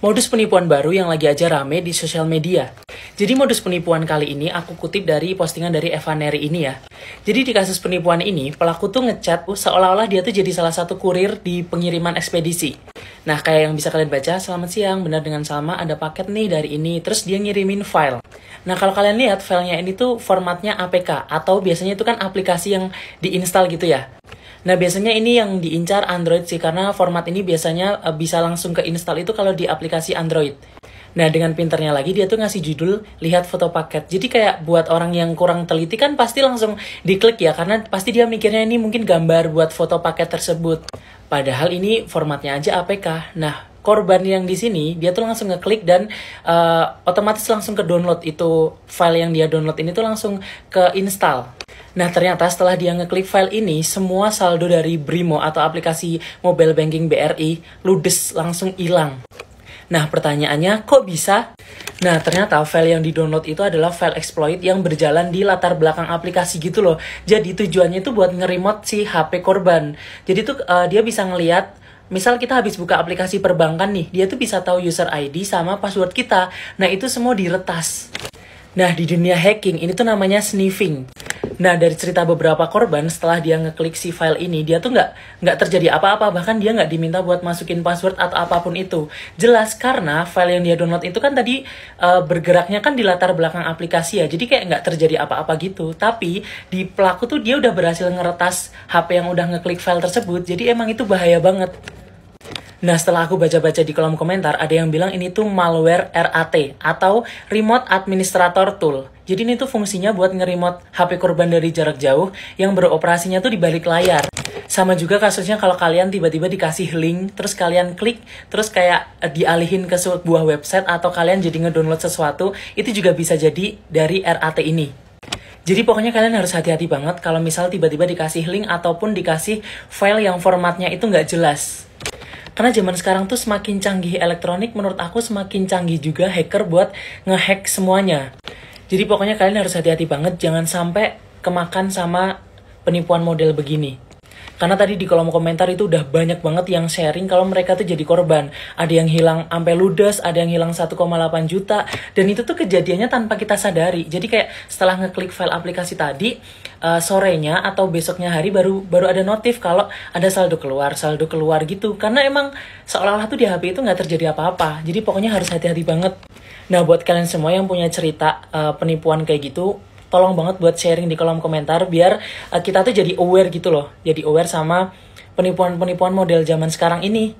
Modus penipuan baru yang lagi aja rame di sosial media. Jadi modus penipuan kali ini aku kutip dari postingan dari Eva Neri ini ya. Jadi di kasus penipuan ini, pelaku tuh ngechat seolah-olah dia tuh jadi salah satu kurir di pengiriman ekspedisi. Nah, kayak yang bisa kalian baca, selamat siang, benar dengan Salma, ada paket nih dari ini. Terus dia ngirimin file. Nah, kalau kalian lihat filenya ini tuh formatnya APK, atau biasanya itu kan aplikasi yang diinstal gitu ya. Nah, biasanya ini yang diincar Android sih, karena format ini biasanya bisa langsung ke install itu kalau di aplikasi Android. Nah, dengan pinternya lagi, dia tuh ngasih judul, lihat foto paket. Jadi kayak buat orang yang kurang teliti kan pasti langsung diklik ya, karena pasti dia mikirnya ini mungkin gambar buat foto paket tersebut. Padahal ini formatnya aja APK. Nah, korban yang di sini, dia tuh langsung ngeklik dan otomatis langsung ke download itu file yang dia download ini tuh langsung ke install. Nah, ternyata setelah dia ngeklik file ini, semua saldo dari Brimo atau aplikasi mobile banking BRI ludes, langsung hilang. Nah, pertanyaannya, kok bisa? Nah, ternyata file yang di-download itu adalah file exploit yang berjalan di latar belakang aplikasi gitu loh. Jadi tujuannya itu buat nge-remote si HP korban. Jadi tuh dia bisa ngelihat, misal kita habis buka aplikasi perbankan nih, dia tuh bisa tahu user ID sama password kita. Nah, itu semua diretas. Nah, di dunia hacking, ini tuh namanya sniffing. Nah, dari cerita beberapa korban, setelah dia ngeklik si file ini, dia tuh nggak terjadi apa-apa. Bahkan dia nggak diminta buat masukin password atau apapun itu. Jelas, karena file yang dia download itu kan tadi bergeraknya kan di latar belakang aplikasi ya. Jadi kayak nggak terjadi apa-apa gitu. Tapi, di pelaku tuh dia udah berhasil ngeretas HP yang udah ngeklik file tersebut. Jadi emang itu bahaya banget. Nah, setelah aku baca-baca di kolom komentar, ada yang bilang ini tuh malware RAT atau Remote Administrator Tool. Jadi ini tuh fungsinya buat nge-remote HP korban dari jarak jauh yang beroperasinya tuh di balik layar. Sama juga kasusnya kalau kalian tiba-tiba dikasih link, terus kalian klik, terus kayak dialihin ke sebuah website atau kalian jadi ngedownload sesuatu, itu juga bisa jadi dari RAT ini. Jadi pokoknya kalian harus hati-hati banget kalau misal tiba-tiba dikasih link ataupun dikasih file yang formatnya itu nggak jelas. Karena zaman sekarang tuh semakin canggih elektronik, menurut aku semakin canggih juga hacker buat ngehack semuanya. Jadi pokoknya kalian harus hati-hati banget, jangan sampai kemakan sama penipuan model begini. Karena tadi di kolom komentar itu udah banyak banget yang sharing kalau mereka tuh jadi korban. Ada yang hilang sampai ludes, ada yang hilang 1,8 juta. Dan itu tuh kejadiannya tanpa kita sadari. Jadi kayak setelah ngeklik file aplikasi tadi, sorenya atau besoknya hari baru ada notif kalau ada saldo keluar gitu. Karena emang seolah-olah tuh di HP itu nggak terjadi apa-apa. Jadi pokoknya harus hati-hati banget. Nah, buat kalian semua yang punya cerita penipuan kayak gitu, tolong banget buat sharing di kolom komentar biar kita tuh jadi aware gitu loh. Jadi aware sama penipuan-penipuan model zaman sekarang ini.